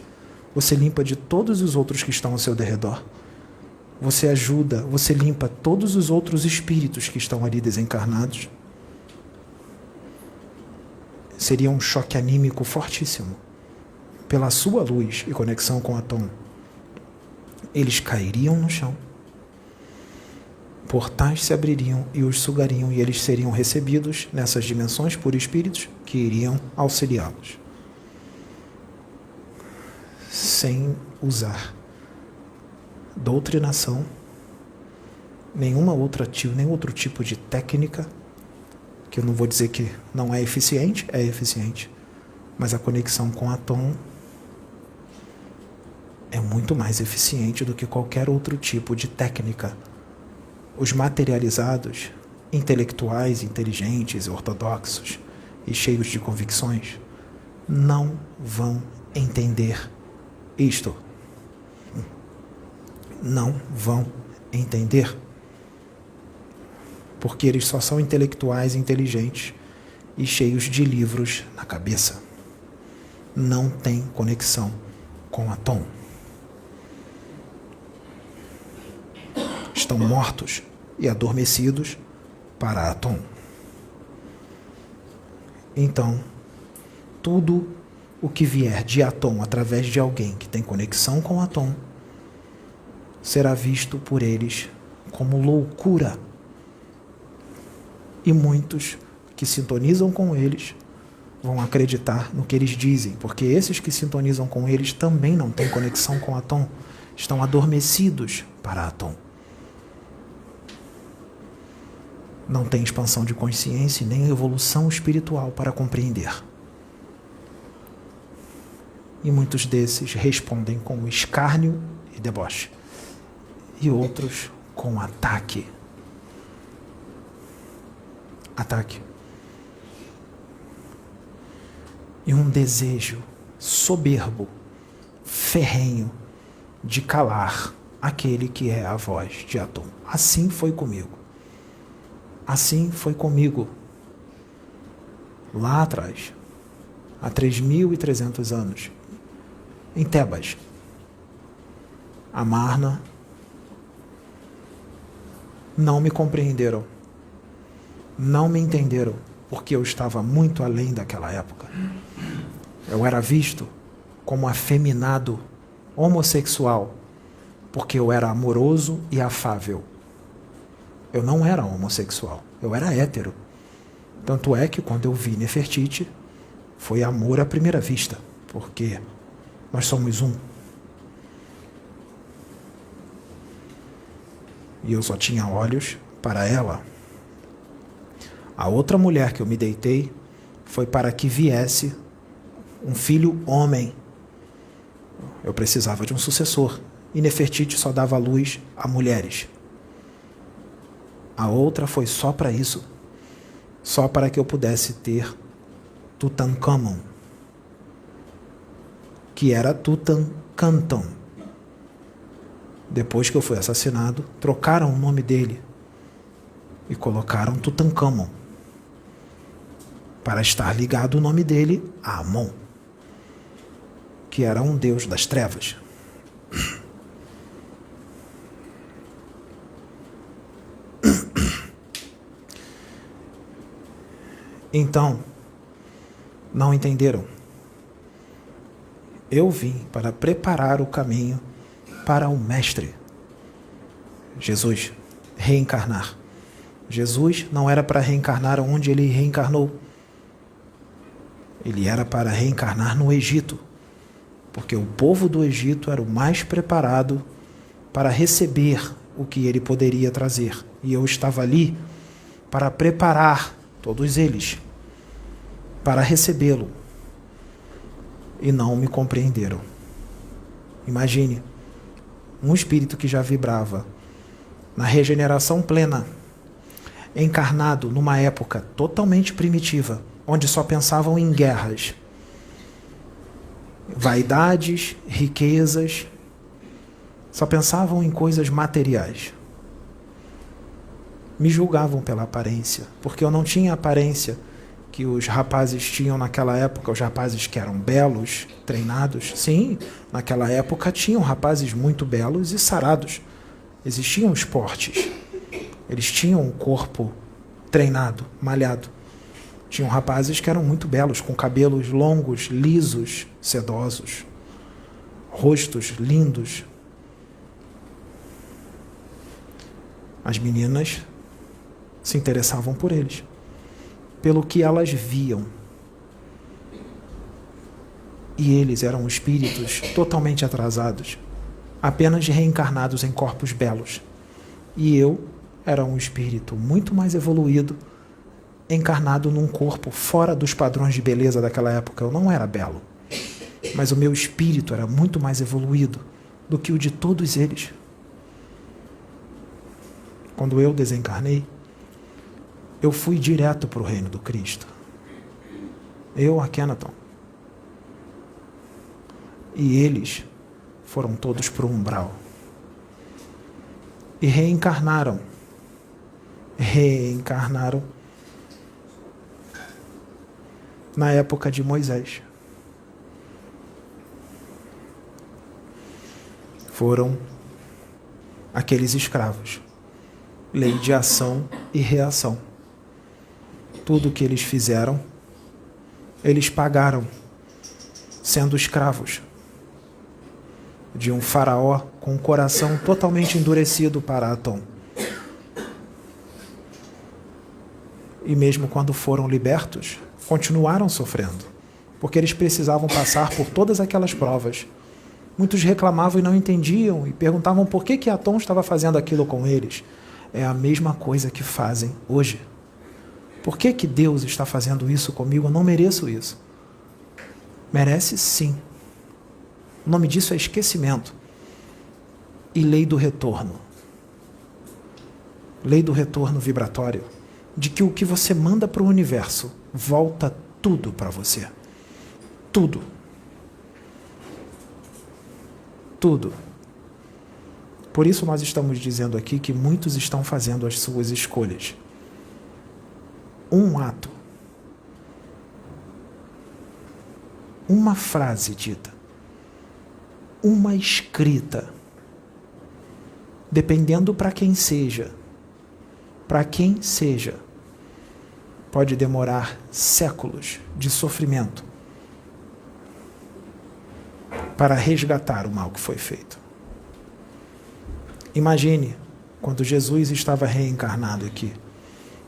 S1: você limpa de todos os outros que estão ao seu derredor. Você ajuda, você limpa todos os outros espíritos que estão ali desencarnados. Seria um choque anímico fortíssimo. Pela sua luz e conexão com Atom, eles cairiam no chão. Portais se abririam e os sugariam, e eles seriam recebidos nessas dimensões por espíritos que iriam auxiliá-los. Sem usar doutrinação, nenhum outro tipo de técnica, que eu não vou dizer que não é eficiente, mas a conexão com Atom é muito mais eficiente do que qualquer outro tipo de técnica. Os materializados, intelectuais, inteligentes, ortodoxos e cheios de convicções, não vão entender isto. Não vão entender. Porque eles só são intelectuais, inteligentes e cheios de livros na cabeça. Não tem conexão com Atom. Estão mortos e adormecidos para Atom. Então, tudo o que vier de Atom através de alguém que tem conexão com Atom será visto por eles como loucura. E muitos que sintonizam com eles vão acreditar no que eles dizem, porque esses que sintonizam com eles também não têm conexão com Atom, estão adormecidos para Atom. Não tem expansão de consciência e nem evolução espiritual para compreender. E muitos desses respondem com escárnio e deboche, e outros com ataque. E um desejo soberbo, ferrenho, de calar aquele que é a voz de Atom. Assim foi comigo. Assim foi comigo. Lá atrás, há 3.300 anos, em Tebas, Amarna, não me compreenderam. Não me entenderam, porque eu estava muito além daquela época. Eu era visto como afeminado, homossexual, porque eu era amoroso e afável. Eu não era homossexual, eu era hétero. Tanto é que quando eu vi Nefertiti, foi amor à primeira vista, porque nós somos um. E eu só tinha olhos para ela. A outra mulher que eu me deitei foi para que viesse um filho homem. Eu precisava de um sucessor. E Nefertiti só dava luz a mulheres. A outra foi só para isso. Só para que eu pudesse ter Tutankhamon, que era Tutankhanton. Depois que eu fui assassinado, trocaram o nome dele e colocaram Tutankhamon, para estar ligado o nome dele a Amon, que era um deus das trevas. Então, não entenderam. Eu vim para preparar o caminho para o Mestre. Jesus, reencarnar. Jesus não era para reencarnar onde ele reencarnou. Ele era para reencarnar no Egito, porque o povo do Egito era o mais preparado para receber o que ele poderia trazer. E eu estava ali para preparar todos eles para recebê-lo. e não me compreenderam. Imagine, um espírito que já vibrava na regeneração plena, encarnado numa época totalmente primitiva, onde só pensavam em guerras, vaidades, riquezas, só pensavam em coisas materiais. Me julgavam pela aparência, porque eu não tinha a aparência que os rapazes tinham naquela época, os rapazes que eram belos, treinados. Sim, naquela época tinham rapazes muito belos e sarados. Existiam esportes. Eles tinham um corpo treinado, malhado. Tinham rapazes que eram muito belos, com cabelos longos, lisos, sedosos, rostos lindos. As meninas se interessavam por eles, pelo que elas viam. E eles eram espíritos totalmente atrasados, apenas reencarnados em corpos belos. E eu era um espírito muito mais evoluído, encarnado num corpo fora dos padrões de beleza daquela época. Eu não era belo, mas o meu espírito era muito mais evoluído do que o de todos eles. Quando eu desencarnei, eu fui direto para o reino do Cristo. Eu, Akhenaton. E eles foram todos para o umbral. E reencarnaram. Na época de Moisés. Foram aqueles escravos. Lei de ação e reação. Tudo o que eles fizeram, eles pagaram, sendo escravos de um faraó com o coração totalmente endurecido para Atom. E mesmo quando foram libertos, continuaram sofrendo, porque eles precisavam passar por todas aquelas provas. Muitos reclamavam e não entendiam, e perguntavam por que Atom estava fazendo aquilo com eles. É a mesma coisa que fazem hoje. Por que Deus está fazendo isso comigo? Eu não mereço isso. Merece sim. O nome disso é esquecimento. E lei do retorno. Lei do retorno vibratório. De que o que você manda para o universo, volta tudo para você. Tudo. Tudo. Por isso nós estamos dizendo aqui que muitos estão fazendo as suas escolhas. Um ato, uma frase dita, uma escrita, dependendo para quem seja, pode demorar séculos de sofrimento para resgatar o mal que foi feito. Imagine, quando Jesus estava reencarnado aqui,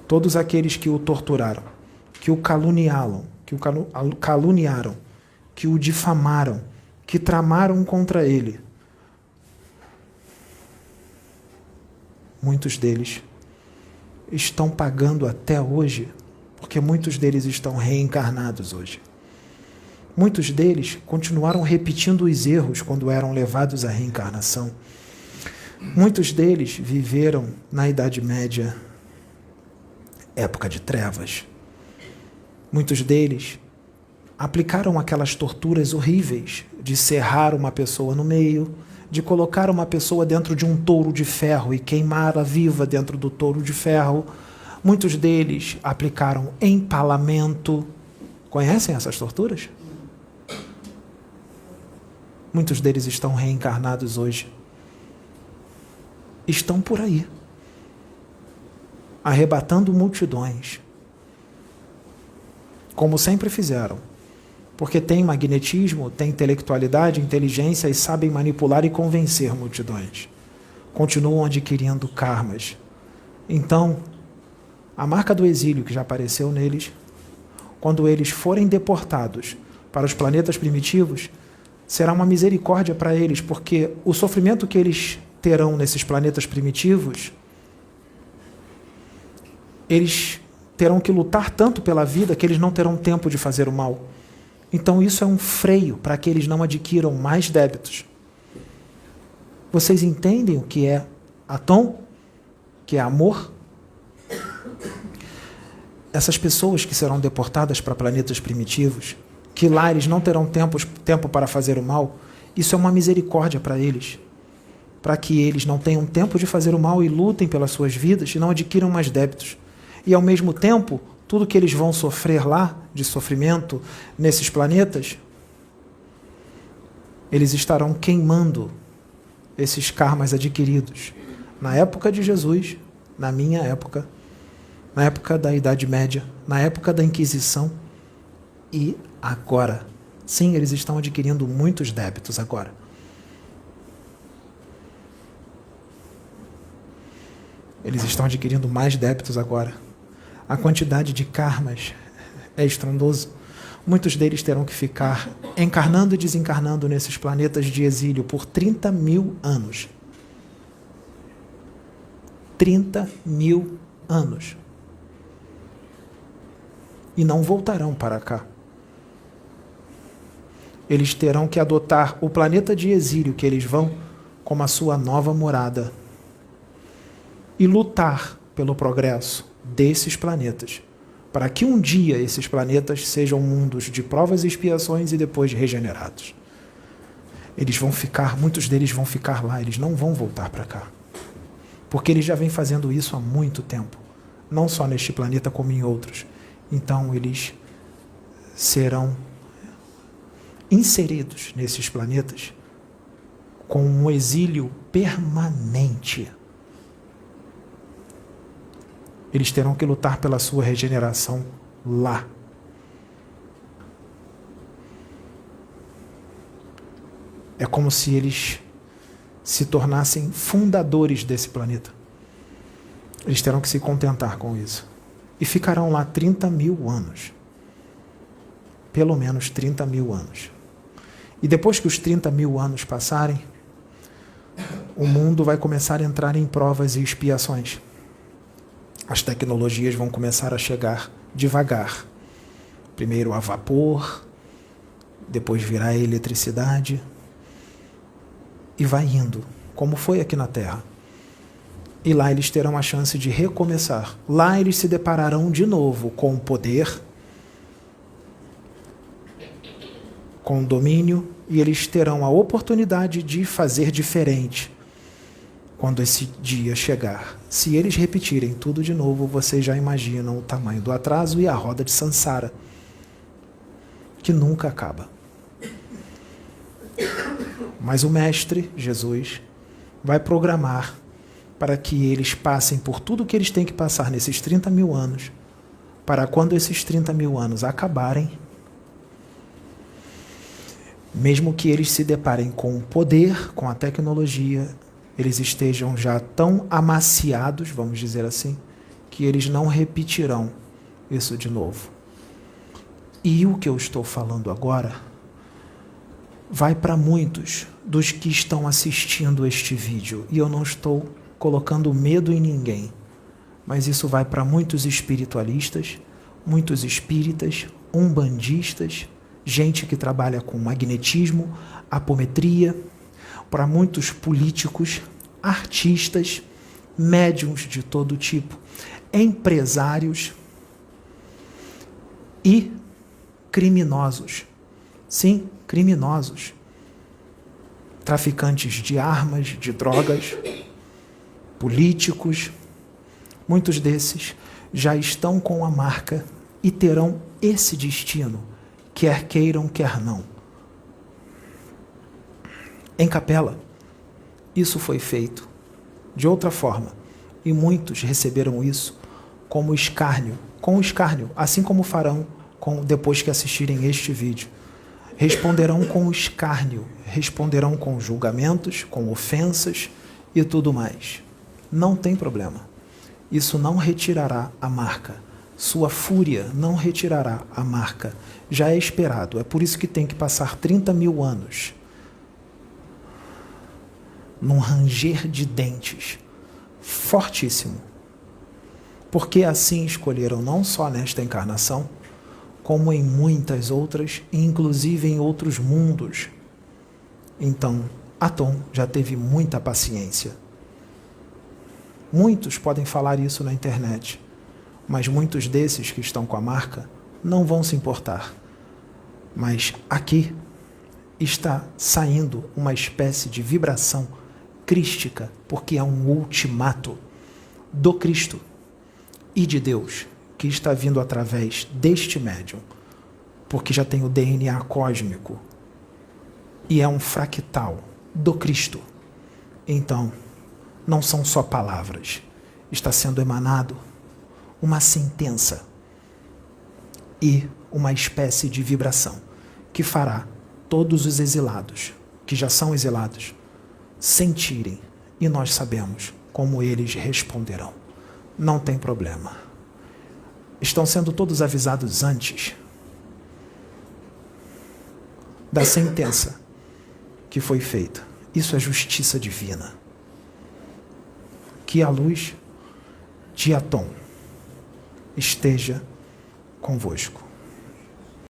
S1: todos aqueles que o torturaram, que o caluniaram, que o difamaram, que tramaram contra ele. Muitos deles estão pagando até hoje, porque muitos deles estão reencarnados hoje. Muitos deles continuaram repetindo os erros quando eram levados à reencarnação. Muitos deles viveram na Idade Média, época de trevas. Muitos deles aplicaram aquelas torturas horríveis de serrar uma pessoa no meio, de colocar uma pessoa dentro de um touro de ferro e queimá-la viva dentro do touro de ferro. Muitos deles aplicaram empalamento. Conhecem essas torturas? Muitos deles estão reencarnados hoje. Estão por aí, arrebatando multidões, como sempre fizeram, porque têm magnetismo, têm intelectualidade, inteligência e sabem manipular e convencer multidões. Continuam adquirindo karmas. Então, a marca do exílio que já apareceu neles, quando eles forem deportados para os planetas primitivos, será uma misericórdia para eles, porque o sofrimento que eles terão nesses planetas primitivos, eles terão que lutar tanto pela vida que eles não terão tempo de fazer o mal. Então isso é um freio para que eles não adquiram mais débitos. Vocês entendem o que é atom? Que é amor? Essas pessoas que serão deportadas para planetas primitivos, que lá eles não terão tempo para fazer o mal, isso é uma misericórdia para eles, para que eles não tenham tempo de fazer o mal e lutem pelas suas vidas e não adquiram mais débitos. E ao mesmo tempo, tudo que eles vão sofrer lá, de sofrimento, nesses planetas, eles estarão queimando esses karmas adquiridos. Na época de Jesus, na minha época, na época da Idade Média, na época da Inquisição e agora. Sim, eles estão adquirindo muitos débitos agora. Eles estão adquirindo mais débitos agora. A quantidade de karmas é estrondosa. Muitos deles terão que ficar encarnando e desencarnando nesses planetas de exílio por 30 mil anos. 30 mil anos. E não voltarão para cá. Eles terão que adotar o planeta de exílio que eles vão como a sua nova morada e lutar pelo progresso desses planetas, para que um dia esses planetas sejam mundos de provas e expiações e depois regenerados. Eles vão ficar, muitos deles vão ficar lá, eles não vão voltar para cá, porque eles já vêm fazendo isso há muito tempo, não só neste planeta como em outros. Então eles serão inseridos nesses planetas com um exílio permanente. Eles terão que lutar pela sua regeneração lá. É como se eles se tornassem fundadores desse planeta. Eles terão que se contentar com isso. E ficarão lá 30 mil anos. Pelo menos 30 mil anos. E depois que os 30 mil anos passarem, o mundo vai começar a entrar em provas e expiações. As tecnologias vão começar a chegar devagar. Primeiro a vapor, depois virá a eletricidade, e vai indo, como foi aqui na Terra. E lá eles terão a chance de recomeçar. Lá eles se depararão de novo com o poder, com o domínio, e eles terão a oportunidade de fazer diferente quando esse dia chegar. Se eles repetirem tudo de novo, vocês já imaginam o tamanho do atraso e a roda de Sansara, que nunca acaba. Mas o Mestre, Jesus, vai programar para que eles passem por tudo que eles têm que passar nesses 30 mil anos, para quando esses 30 mil anos acabarem, mesmo que eles se deparem com o poder, com a tecnologia, eles estejam já tão amaciados, vamos dizer assim, que eles não repetirão isso de novo. E o que eu estou falando agora vai para muitos dos que estão assistindo este vídeo. E eu não estou colocando medo em ninguém, mas isso vai para muitos espiritualistas, muitos espíritas, umbandistas, gente que trabalha com magnetismo, apometria, para muitos políticos, artistas, médiuns de todo tipo, empresários e criminosos. Sim, criminosos. Traficantes de armas, de drogas, políticos. Muitos desses já estão com a marca e terão esse destino, quer queiram, quer não. Em Capela, isso foi feito de outra forma, e muitos receberam isso como escárnio, com escárnio, assim como farão depois que assistirem este vídeo. Responderão com escárnio, responderão com julgamentos, com ofensas e tudo mais. Não tem problema. Isso não retirará a marca. Sua fúria não retirará a marca. Já é esperado. É por isso que tem que passar 30 mil anos num ranger de dentes fortíssimo. Porque assim escolheram não só nesta encarnação, como em muitas outras, inclusive em outros mundos. Então, Atom já teve muita paciência. Muitos podem falar isso na internet, mas muitos desses que estão com a marca não vão se importar. Mas aqui está saindo uma espécie de vibração crística, porque é um ultimato do Cristo e de Deus, que está vindo através deste médium, porque já tem o DNA cósmico e é um fractal do Cristo. Então, não são só palavras, está sendo emanado uma sentença e uma espécie de vibração que fará todos os exilados, que já são exilados, sentirem, e nós sabemos como eles responderão. Não tem problema. Estão sendo todos avisados antes da sentença que foi feita. Isso é justiça divina. Que a luz de Atom esteja convosco.